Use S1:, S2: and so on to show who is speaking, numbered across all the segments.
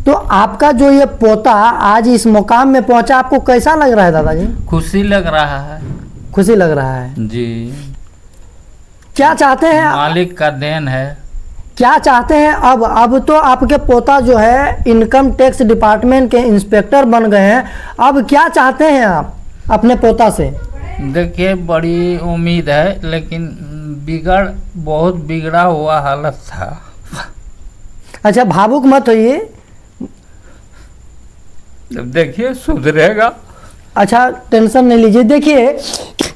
S1: तो आपका जो ये पोता आज इस मुकाम में पहुंचा, आपको कैसा लग रहा है दादाजी?
S2: खुशी लग रहा है।
S1: खुशी लग रहा है
S2: जी।
S1: क्या चाहते हैं?
S2: मालिक का देन है।
S1: क्या चाहते हैं अब तो आपके पोता जो है इनकम टैक्स डिपार्टमेंट के इंस्पेक्टर बन गए हैं, अब क्या चाहते हैं आप अपने पोता से?
S2: देखिए, बड़ी उम्मीद है, लेकिन बहुत बिगड़ा हुआ हालत था।
S1: अच्छा, भावुक मत होइए।
S2: देखिए, सुधरेगा।
S1: अच्छा, टेंशन नहीं लीजिए। देखिए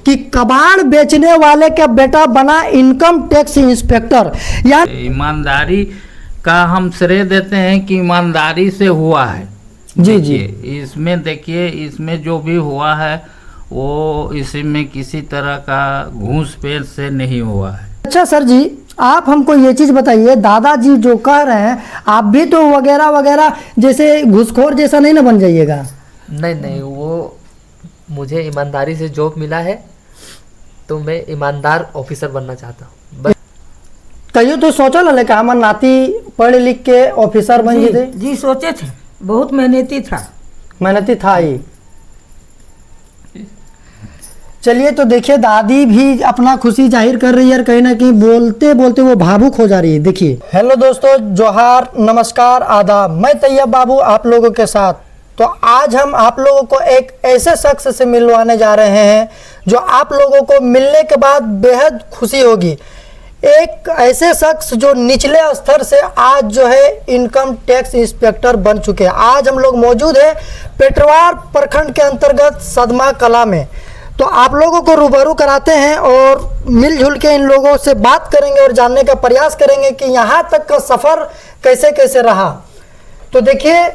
S1: कि कबाड़ बेचने वाले का बेटा बना इनकम टैक्स इंस्पेक्टर, या
S2: ईमानदारी का हम श्रेय देते हैं कि ईमानदारी से हुआ है।
S1: जी जी।
S2: इसमें देखिए, इसमें जो भी हुआ है वो इसमें किसी तरह का घूस पेट से नहीं हुआ है।
S1: अच्छा सर जी, आप हमको ये चीज़ बताइए, दादाजी जो कह रहे हैं आप भी तो वगैरह वगैरह जैसे घूसखोर जैसा नहीं ना बन जाइएगा?
S3: नहीं, वो मुझे ईमानदारी से जॉब मिला है तो मैं ईमानदार ऑफिसर बनना चाहता हूँ बस।
S1: कहियो तो सोचा ना कि हमार नाती पढ़ लिख के ऑफिसर बन गए थे?
S4: जी सोचे थे, बहुत मेहनती था।
S1: मेहनती था ही। चलिए, तो देखिए दादी भी अपना खुशी जाहिर कर रही है और कहीं ना कहीं बोलते बोलते वो भावुक हो जा रही है। देखिए। हेलो दोस्तों, जोहार, नमस्कार, आदाब। मैं तैयब बाबू आप लोगों के साथ। तो आज हम आप लोगों को एक ऐसे शख्स से मिलवाने जा रहे हैं जो आप लोगों को मिलने के बाद बेहद खुशी होगी। एक ऐसे शख्स जो निचले स्तर से आज जो है इनकम टैक्स इंस्पेक्टर बन चुके हैं। आज हम लोग मौजूद हैं पेटरवार प्रखंड के अंतर्गत सदमा कला में। तो आप लोगों को रूबरू कराते हैं और मिलजुल के इन लोगों से बात करेंगे और जानने का प्रयास करेंगे कि यहाँ तक का सफ़र कैसे कैसे रहा। तो देखिए,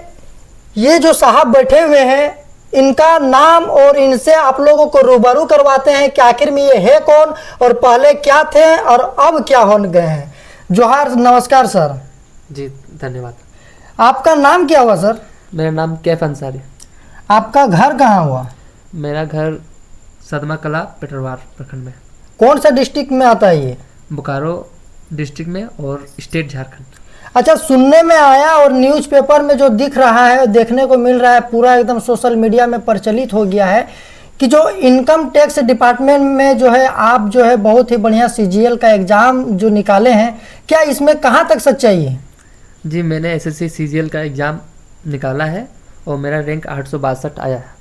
S1: ये जो साहब बैठे हुए हैं, इनका नाम और इनसे आप लोगों को रूबरू करवाते हैं कि आखिर में ये है कौन और पहले क्या थे और अब क्या हो गए हैं। जोहार, नमस्कार सर।
S3: जी धन्यवाद।
S1: आपका नाम क्या हुआ सर?
S3: मेरा नाम कैफ अंसारी।
S1: आपका घर कहाँ हुआ?
S3: मेरा घर सदमा कला पेटरवार प्रखंड में।
S1: कौन सा डिस्ट्रिक्ट में आता है ये?
S3: बोकारो डिस्ट्रिक्ट में और स्टेट झारखंड।
S1: अच्छा, सुनने में आया और न्यूज़पेपर में जो दिख रहा है, देखने को मिल रहा है, पूरा एकदम सोशल मीडिया में प्रचलित हो गया है कि जो इनकम टैक्स डिपार्टमेंट में जो है आप जो है बहुत ही बढ़िया CGL का एग्ज़ाम जो निकाले हैं, क्या इसमें कहाँ तक सच्चाई है?
S3: जी, मैंने SSC CGL का एग्ज़ाम निकाला है और मेरा रैंक 862 आया है।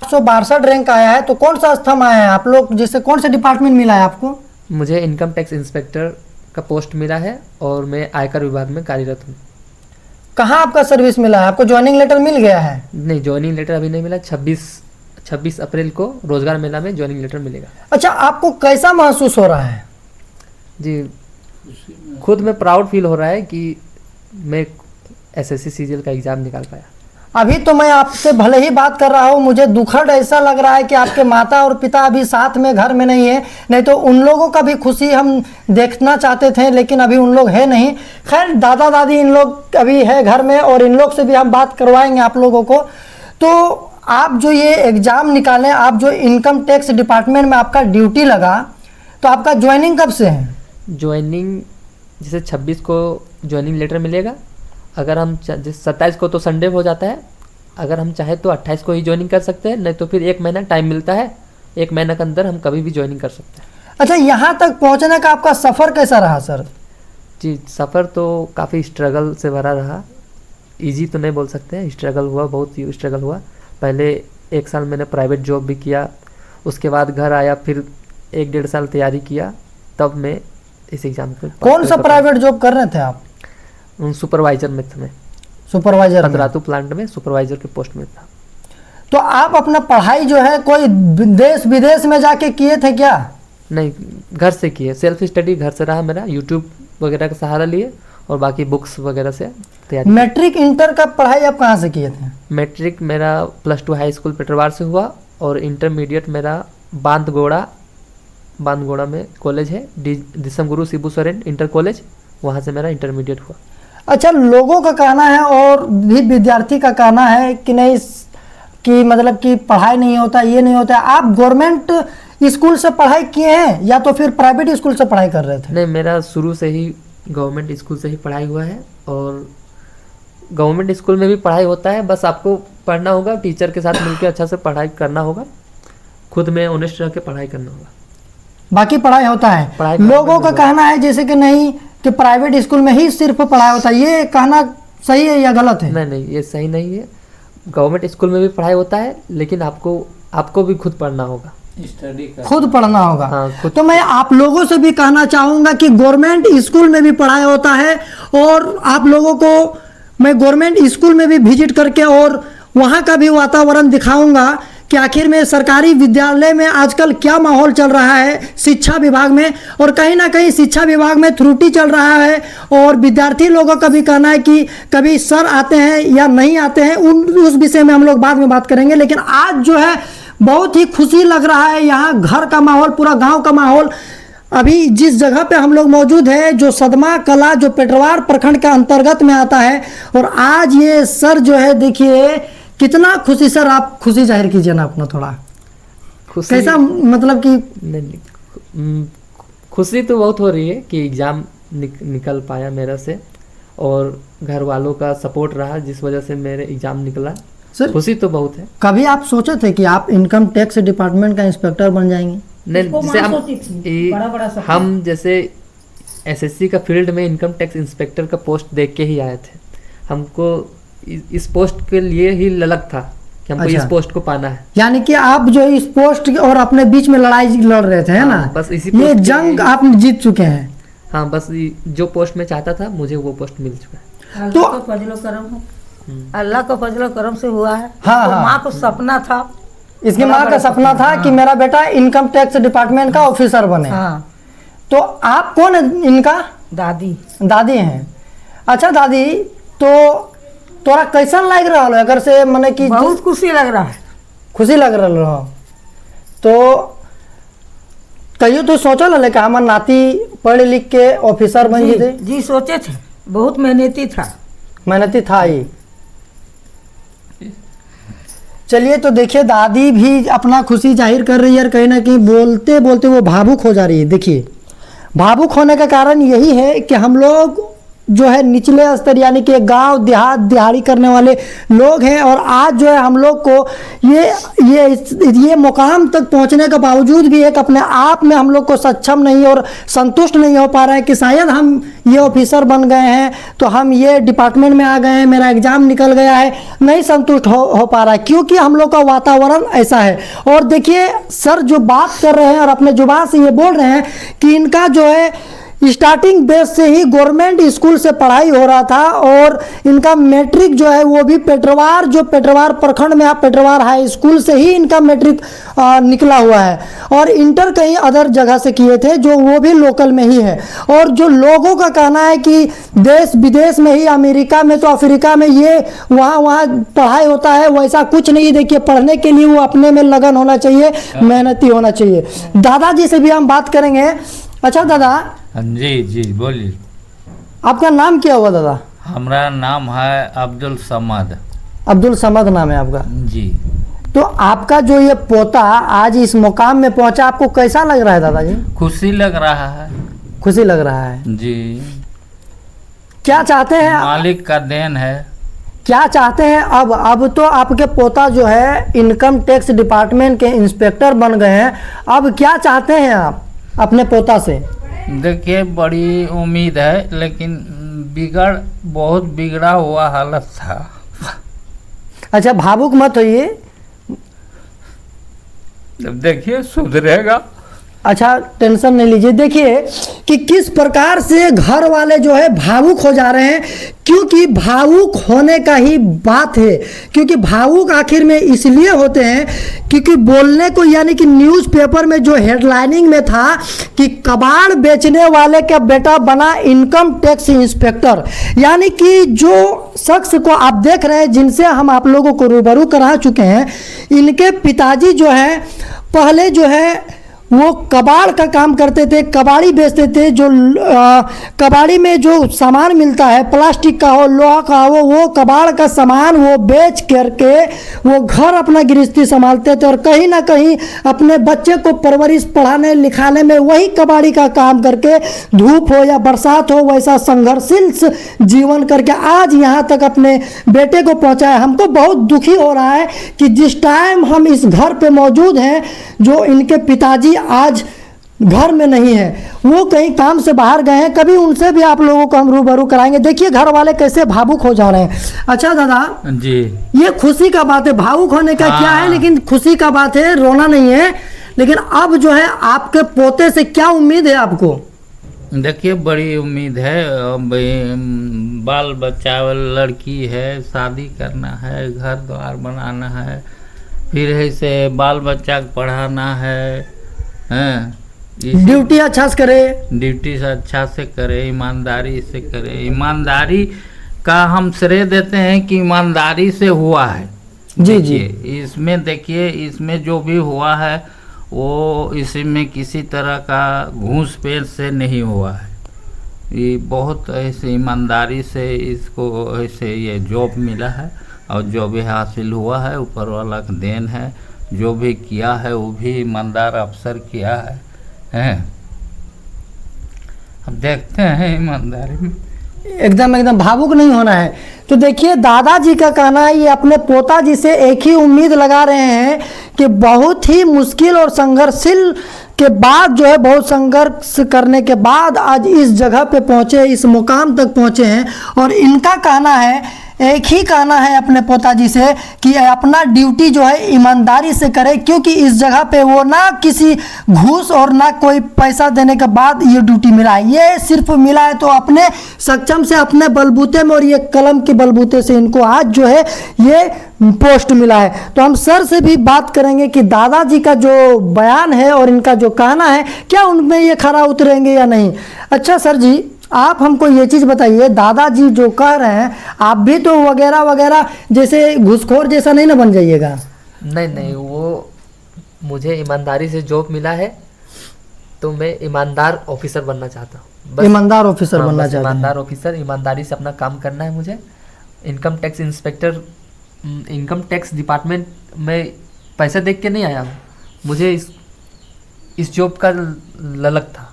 S1: 862 रैंक आया है। तो कौन सा स्तंभ आया है आप लोग, जैसे कौन सा डिपार्टमेंट मिला है आपको?
S3: मुझे इनकम टैक्स इंस्पेक्टर का पोस्ट मिला है और मैं आयकर विभाग में कार्यरत हूँ।
S1: कहाँ आपका सर्विस मिला है? आपको ज्वाइनिंग लेटर मिल गया है?
S3: नहीं, ज्वाइनिंग लेटर अभी नहीं मिला। 26 अप्रैल को रोजगार मेला में ज्वाइनिंग लेटर मिलेगा।
S1: अच्छा, आपको कैसा महसूस हो रहा है?
S3: जी, खुद में प्राउड फील हो रहा है कि मैं SSC CGL का एग्ज़ाम निकाल पाया।
S1: अभी तो मैं आपसे भले ही बात कर रहा हूँ, मुझे दुखद ऐसा लग रहा है कि आपके माता और पिता अभी साथ में घर में नहीं है, नहीं तो उन लोगों का भी खुशी हम देखना चाहते थे, लेकिन अभी उन लोग है नहीं। खैर, दादा दादी इन लोग अभी है घर में और इन लोग से भी हम बात करवाएंगे आप लोगों को। तो आप जो ये एग्ज़ाम निकालें, आप जो इनकम टैक्स डिपार्टमेंट में आपका ड्यूटी लगा, तो आपका ज्वाइनिंग कब से है?
S3: ज्वाइनिंग जैसे 26 को ज्वाइनिंग लेटर मिलेगा। अगर हम 27 को तो संडे हो जाता है, अगर हम चाहे तो 28 को ही ज्वाइनिंग कर सकते हैं, नहीं तो फिर 1 महीना टाइम मिलता है। 1 महीना के अंदर हम कभी भी ज्वाइनिंग कर सकते हैं।
S1: अच्छा, यहाँ तक पहुँचने का आपका सफ़र कैसा रहा सर?
S3: जी, सफ़र तो काफ़ी स्ट्रगल से भरा रहा। इजी तो नहीं बोल सकते हैं, स्ट्रगल हुआ, बहुत ही स्ट्रगल हुआ। पहले 1 साल मैंने प्राइवेट जॉब भी किया, उसके बाद घर आया, फिर 1-1.5 साल तैयारी किया, तब मैं इस एग्ज़ाम को।
S1: कौन सा प्राइवेट जॉब कर रहे थे आप?
S3: सुपरवाइजर में थे।
S1: सुपरवाइजर?
S3: पतरातू प्लांट में सुपरवाइजर के पोस्ट में था।
S1: तो आप अपना पढ़ाई जो है कोई देश विदेश में जाके किए थे क्या?
S3: नहीं, घर से किए, सेल्फ स्टडी घर से रहा मेरा, यूट्यूब वगैरह का सहारा लिए और बाकी बुक्स वगैरह से तैयारी।
S1: मैट्रिक इंटर का पढ़ाई आप कहाँ से किए थे?
S3: मैट्रिक मेरा +2 हाई स्कूल पेटरवार से हुआ और इंटरमीडिएट मेरा बांदगोड़ा में कॉलेज है, दिसम गुरु शिबू सोरेन इंटर कॉलेज, वहाँ से मेरा इंटरमीडिएट हुआ।
S1: अच्छा, लोगों का कहना है और भी विद्यार्थी का कहना है कि नहीं, कि मतलब कि पढ़ाई नहीं होता, ये नहीं होता। आप गवर्नमेंट स्कूल से पढ़ाई किए हैं या तो फिर प्राइवेट स्कूल से पढ़ाई कर रहे थे?
S3: नहीं, मेरा शुरू से ही गवर्नमेंट स्कूल से ही पढ़ाई हुआ है और गवर्नमेंट स्कूल में भी पढ़ाई होता है, बस आपको पढ़ना होगा, टीचर के साथ मिलकर अच्छा से पढ़ाई करना होगा, खुद में ऑनेस्ट रह के पढ़ाई करना होगा।
S1: बाकी पढ़ाई होता है।
S3: पढ़ाई
S1: लोगों का कहना है जैसे कि नहीं कि प्राइवेट स्कूल में ही सिर्फ पढ़ाई होता है, ये कहना सही है या गलत है?
S3: नहीं नहीं, ये सही नहीं है। गवर्नमेंट स्कूल में भी पढ़ाई होता है, लेकिन आपको भी खुद पढ़ना होगा,
S2: स्टडी कर
S1: खुद पढ़ना होगा।
S3: हाँ, खुद।
S1: तो मैं आप लोगों से भी कहना चाहूंगा कि गवर्नमेंट स्कूल में भी पढ़ाई होता है, और आप लोगों को मैं गवर्नमेंट स्कूल में भी विजिट करके और वहाँ का भी वातावरण दिखाऊंगा कि आखिर में सरकारी विद्यालय में आजकल क्या माहौल चल रहा है शिक्षा विभाग में, और कहीं ना कहीं शिक्षा विभाग में त्रुटि चल रहा है। और विद्यार्थी लोगों का भी कहना है कि कभी सर आते हैं या नहीं आते हैं, उस विषय में हम लोग बाद में बात करेंगे। लेकिन आज जो है बहुत ही खुशी लग रहा है, यहाँ घर का माहौल, पूरा गांव का माहौल। अभी जिस जगह पे हम लोग मौजूद है, जो सदमा कला, जो पेटरवार प्रखंड के अंतर्गत में आता है, और आज ये सर जो है देखिए कितना खुशी। सर आप खुशी जाहिर कीजिए ना अपना थोड़ा,
S3: खुशी
S1: कैसा मतलब कि?
S3: नहीं, खुशी तो बहुत हो रही है कि एग्ज़ाम निकल पाया मेरा से, और घर वालों का सपोर्ट रहा जिस वजह से मेरे एग्ज़ाम निकला।
S1: सर
S3: खुशी तो बहुत है।
S1: कभी आप सोचे थे कि आप इनकम टैक्स डिपार्टमेंट का इंस्पेक्टर बन जाएंगे?
S3: नहीं,
S4: इसको
S3: जैसे
S4: माँ सोची थी, बड़ा सपना।
S3: हम जैसे एसएससी का फील्ड में इनकम टैक्स इंस्पेक्टर का पोस्ट देख के ही आए थे। हमको इस पोस्ट के लिए ही ललक था कि हमको
S1: अच्छा।
S3: इस पोस्ट को पाना है।
S1: यानी कि आप जो इस पोस्ट और अपने बीच में लड़ाई लड़ रहे थे, है
S3: हाँ,
S1: ना?
S3: बस इसी
S1: ये
S3: पोस्ट के
S1: जंग
S3: लिए-
S1: आप जीत चुके हैं।
S3: हाँ, बस जो पोस्ट में चाहता था मुझे वो पोस्ट मिल चुका है।
S1: तो-
S4: अल्लाह का फजलो करम है, अल्लाह का फजलो करम से हुआ है।
S1: हाँ,
S4: तो
S1: हाँ।
S4: माँ को सपना था।
S1: इसकी
S4: बड़ा
S1: माँ का
S4: बड़ा
S1: सपना था कि मेरा बेटा इनकम टैक्स डिपार्टमेंट का ऑफिसर बने।
S4: हाँ,
S1: तो आप कौन है इनका?
S4: दादी।
S1: दादी हैं। अच्छा दादी, तो तोरा कैसा लग रहा है अगर से मने कि
S4: बहुत खुशी लग रहा है।
S1: खुशी लग रहा हो? तो कहियो तो सोचल है कि हमार नाती पढ़ लिख के ऑफिसर बन
S4: जी,
S1: थे?
S4: जी सोचे थे, बहुत मेहनती था।
S1: मेहनती था ही। चलिए, तो देखिए दादी भी अपना खुशी जाहिर कर रही है, और कहीं ना कहीं बोलते बोलते वो भावुक हो जा रही है। देखिए, भावुक होने का कारण यही है कि हम लोग जो है निचले स्तर यानी कि गांव देहात दिहाड़ी करने वाले लोग हैं, और आज जो है हम लोग को ये मुकाम तक पहुंचने के बावजूद भी एक अपने आप में हम लोग को सक्षम नहीं और संतुष्ट नहीं हो पा रहा है कि शायद हम ये ऑफिसर बन गए हैं, तो हम ये डिपार्टमेंट में आ गए हैं, मेरा एग्जाम निकल गया है, नहीं संतुष्ट हो पा रहा है, क्योंकि हम लोग का वातावरण ऐसा है। और देखिए सर जो बात कर रहे हैं और अपने जुबान से ये बोल रहे हैं कि इनका जो है स्टार्टिंग बेस से ही गवर्नमेंट स्कूल से पढ़ाई हो रहा था, और इनका मैट्रिक जो है वो भी पेटरवार प्रखंड में पेटरवार हाई स्कूल से ही इनका मैट्रिक निकला हुआ है, और इंटर कहीं अदर जगह से किए थे जो वो भी लोकल में ही है। और जो लोगों का कहना है कि देश विदेश में ही, अमेरिका में तो अफ्रीका में ये वहाँ पढ़ाई होता है, वैसा कुछ नहीं। देखिए, पढ़ने के लिए वो अपने में लगन होना चाहिए, मेहनती होना चाहिए। दादाजी से भी हम बात करेंगे। अच्छा दादा,
S2: जी जी बोलिए।
S1: आपका नाम क्या हुआ दादा?
S2: हमारा नाम है अब्दुल समद।
S1: अब्दुल समद नाम है आपका?
S2: जी।
S1: तो आपका जो ये पोता आज इस मुकाम में पहुंचा, आपको कैसा लग रहा है दादाजी?
S2: खुशी लग रहा है।
S1: खुशी लग रहा है।
S2: जी।
S1: क्या चाहते हैं?
S2: मालिक का देन है।
S1: क्या चाहते हैं अब तो आपके पोता जो है इनकम टैक्स डिपार्टमेंट के इंस्पेक्टर बन गए हैं, अब क्या चाहते हैं आप अपने पोता से?
S2: देखिए, बड़ी उम्मीद है, लेकिन बहुत बिगड़ा हुआ हालत था।
S1: अच्छा, भावुक मत होइए।
S2: देखिए, सुधरेगा।
S1: अच्छा, टेंशन नहीं लीजिए। देखिए कि किस प्रकार से घर वाले जो है भावुक हो जा रहे हैं, क्योंकि भावुक होने का ही बात है। क्योंकि भावुक आखिर में इसलिए होते हैं क्योंकि बोलने को, यानी कि न्यूज़पेपर में जो हेडलाइनिंग में था कि कबाड़ बेचने वाले का बेटा बना इनकम टैक्स इंस्पेक्टर, यानी कि जो शख्स को आप देख रहे हैं, जिनसे हम आप लोगों को रूबरू करा चुके हैं, इनके पिताजी जो है पहले जो है वो कबाड़ का काम करते थे, कबाड़ी बेचते थे। जो कबाड़ी में जो सामान मिलता है, प्लास्टिक का हो, लोहा का हो, वो कबाड़ का सामान वो बेच करके वो घर अपना गृहस्थी संभालते थे और कहीं ना कहीं अपने बच्चे को परवरिश पढ़ाने लिखाने में वही कबाड़ी का काम करके, धूप हो या बरसात हो, वैसा संघर्षशील जीवन करके आज यहाँ तक अपने बेटे को पहुँचाया। हमको बहुत दुखी हो रहा है कि जिस टाइम हम इस घर पे मौजूद हैं, जो इनके पिताजी आज घर में नहीं है, वो कहीं काम से बाहर गए हैं। कभी उनसे भी आप लोगों को हम रूबरू कराएंगे। देखिए घर वाले कैसे भावुक हो जा रहे हैं। अच्छा दादा
S2: जी,
S1: ये खुशी का बात है, भावुक होने का क्या है, लेकिन खुशी का बात है, रोना नहीं है। लेकिन अब जो है आपके पोते से क्या उम्मीद है आपको?
S2: देखिए बड़ी उम्मीद है। अब बाल बच्चा लड़की है, शादी करना है, घर द्वार बनाना है, फिर ऐसे बाल बच्चा को पढ़ाना है, हैं?
S1: ड्यूटी अच्छा से करे,
S2: ड्यूटी से अच्छा से करे, ईमानदारी से करे। ईमानदारी का हम श्रेय देते हैं कि ईमानदारी से हुआ है।
S1: जी जी।
S2: इसमें देखिए, इसमें जो भी हुआ है वो इसमें किसी तरह का घूस पेट से नहीं हुआ है। ये बहुत ऐसे ईमानदारी से इसको ऐसे ये जॉब मिला है और जो भी हासिल हुआ है ऊपर वाला का देन है। जो भी किया है वो भी ईमानदार अफसर किया है, हैं? अब देखते हैं ईमानदारी में।
S1: एकदम भावुक नहीं होना है। तो देखिए दादाजी का कहना है, ये अपने पोता जी से एक ही उम्मीद लगा रहे हैं कि बहुत ही मुश्किल और संघर्षशील के बाद जो है, बहुत संघर्ष करने के बाद आज इस जगह पे पहुँचे, इस मुकाम तक पहुँचे हैं। और इनका कहना है, एक ही कहना है अपने पोताजी से कि अपना ड्यूटी जो है ईमानदारी से करे, क्योंकि इस जगह पे वो ना किसी घूस और ना कोई पैसा देने के बाद ये ड्यूटी मिला है। ये सिर्फ मिला है तो अपने सक्षम से, अपने बलबूते में और ये कलम के बलबूते से इनको आज जो है ये पोस्ट मिला है। तो हम सर से भी बात करेंगे कि दादाजी का जो बयान है और इनका जो कहना है, क्या उनमें ये खरा उतरेंगे या नहीं। अच्छा सर जी, आप हमको ये चीज़ बताइए, दादाजी जो कह रहे हैं, आप भी तो वगैरह वगैरह जैसे घूसखोर जैसा नहीं ना बन जाइएगा।
S3: नहीं, वो मुझे ईमानदारी से जॉब मिला है तो मैं ईमानदार ऑफिसर बनना चाहता हूँ।
S1: ईमानदार ऑफिसर
S3: हाँ,
S1: बनना
S3: बस
S1: चाहते हैं।
S3: ईमानदार ऑफिसर, ईमानदारी से अपना काम करना है मुझे। Income tax inspector, income tax department में पैसा देख के नहीं आया हूँ, मुझे इस जॉब का ललक था।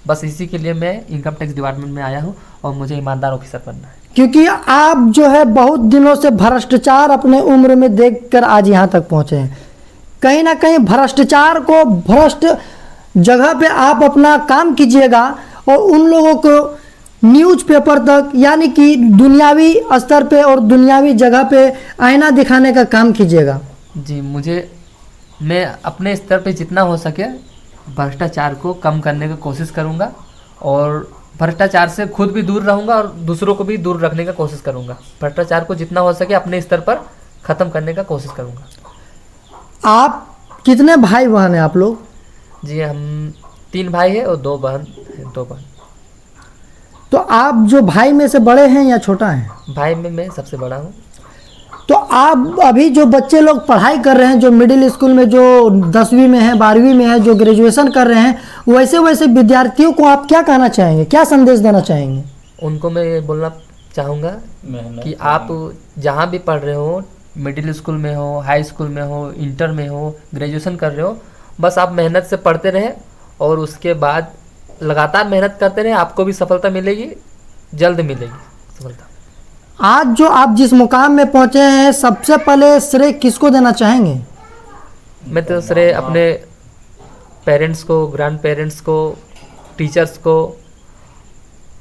S3: बस इसी के लिए मैं इनकम टैक्स डिपार्टमेंट में आया हूँ और मुझे ईमानदार ऑफिसर बनना है।
S1: क्योंकि आप जो है बहुत दिनों से भ्रष्टाचार अपने उम्र में देखकर आज यहाँ तक पहुँचे हैं। कहीं ना कहीं भ्रष्टाचार को, भ्रष्ट जगह पे आप अपना काम कीजिएगा और उन लोगों को न्यूज़पेपर तक, यानी कि दुनियावी स्तर पे और दुनियावी जगह पे आईना दिखाने का काम कीजिएगा।
S3: जी, मैं अपने स्तर पे जितना हो सके भ्रष्टाचार को कम करने की कोशिश करूंगा और भ्रष्टाचार से खुद भी दूर रहूंगा और दूसरों को भी दूर रखने का कोशिश करूंगा। भ्रष्टाचार को जितना हो सके अपने स्तर पर ख़त्म करने का कोशिश करूंगा।
S1: आप कितने भाई बहन हैं आप लोग?
S3: जी, हम 3 भाई हैं और 2 बहन हैं, 2 बहन।
S1: तो आप जो भाई में से बड़े हैं या छोटा हैं?
S3: भाई में मैं सबसे बड़ा हूँ।
S1: तो आप अभी जो बच्चे लोग पढ़ाई कर रहे हैं, जो मिडिल स्कूल में, जो 10वीं में है, 12वीं में है, जो ग्रेजुएशन कर रहे हैं, वैसे विद्यार्थियों को आप क्या कहना चाहेंगे, क्या संदेश देना चाहेंगे?
S3: उनको मैं ये बोलना चाहूँगा कि आप जहाँ भी पढ़ रहे हो, मिडिल स्कूल में हो, हाई स्कूल में हो, इंटर में हो, ग्रेजुएशन कर रहे हो, बस आप मेहनत से पढ़ते रहें और उसके बाद लगातार मेहनत करते रहें। आपको भी सफलता मिलेगी, जल्द मिलेगी सफलता।
S1: आज जो आप जिस मुकाम में पहुंचे हैं, सबसे पहले श्रेय किसको देना चाहेंगे?
S3: मैं तो श्रेय अपने पेरेंट्स को, ग्रैंड पेरेंट्स को, टीचर्स को,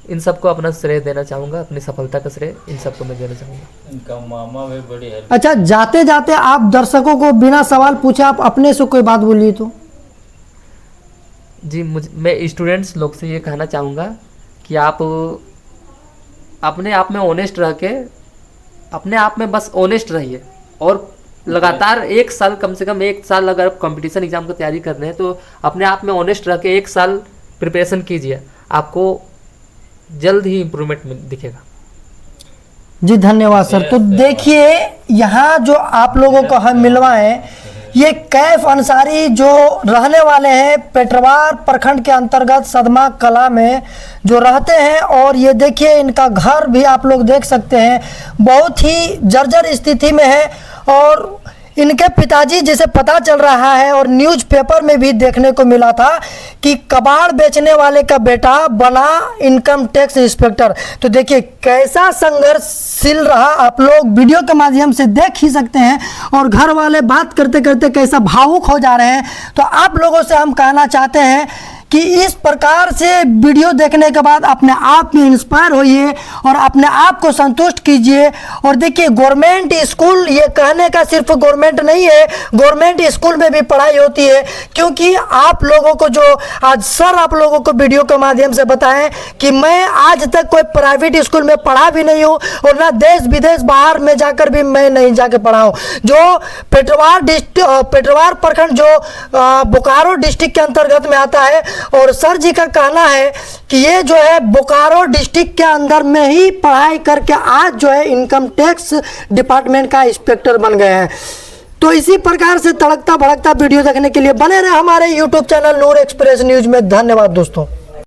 S3: इन सबको अपना श्रेय देना चाहूँगा। अपनी सफलता का श्रेय इन सबको मैं देना चाहूँगा।
S2: इनका मामा भी बड़ी हेल्प।
S1: अच्छा, जाते जाते आप दर्शकों को बिना सवाल पूछे आप अपने से कोई बात बोलिए तो।
S3: जी, मैं स्टूडेंट्स लोग से ये कहना चाहूँगा कि आप अपने आप में ऑनेस्ट रह के, अपने आप में बस ऑनेस्ट रहिए और लगातार 1 साल, कम से कम 1 साल अगर आप कंपटीशन एग्जाम की तैयारी कर रहे हैं तो अपने आप में ऑनेस्ट रह के 1 साल प्रिपरेशन कीजिए, आपको जल्द ही इम्प्रूवमेंट दिखेगा।
S1: जी धन्यवाद सर। तो देखिए, यहाँ जो आप लोगों को हम मिलवाएं, ये कैफ अंसारी जो रहने वाले हैं पेटरवार प्रखंड के अंतर्गत सदमा कला में जो रहते हैं, और ये देखिए इनका घर भी आप लोग देख सकते हैं बहुत ही जर्जर स्थिति में है। और इनके पिताजी जिसे पता चल रहा है और न्यूज़पेपर में भी देखने को मिला था कि कबाड़ बेचने वाले का बेटा बना इनकम टैक्स इंस्पेक्टर। तो देखिए कैसा संघर्षशील रहा, आप लोग वीडियो के माध्यम से देख ही सकते हैं। और घर वाले बात करते करते कैसा भावुक हो जा रहे हैं। तो आप लोगों से हम कहना चाहते हैं कि इस प्रकार से वीडियो देखने के बाद अपने आप में इंस्पायर होइए और अपने आप को संतुष्ट कीजिए। और देखिए गवर्नमेंट स्कूल, ये कहने का सिर्फ गवर्नमेंट नहीं है, गवर्नमेंट स्कूल में भी पढ़ाई होती है। क्योंकि आप लोगों को जो आज सर आप लोगों को वीडियो के माध्यम से बताएं कि मैं आज तक कोई प्राइवेट स्कूल में पढ़ा भी नहीं हूँ और ना देश विदेश बाहर में जाकर भी मैं नहीं जाके पढ़ा हूँ। जो पेटरवार प्रखंड जो बोकारो डिस्ट्रिक्ट के अंतर्गत में आता है, और सर जी का कहना है कि ये जो है बोकारो डिस्ट्रिक्ट के अंदर में ही पढ़ाई करके आज जो है इनकम टैक्स डिपार्टमेंट का इंस्पेक्टर बन गए हैं। तो इसी प्रकार से तड़कता भड़कता वीडियो देखने के लिए बने रहे हमारे यूट्यूब चैनल नूर एक्सप्रेस न्यूज में। धन्यवाद दोस्तों।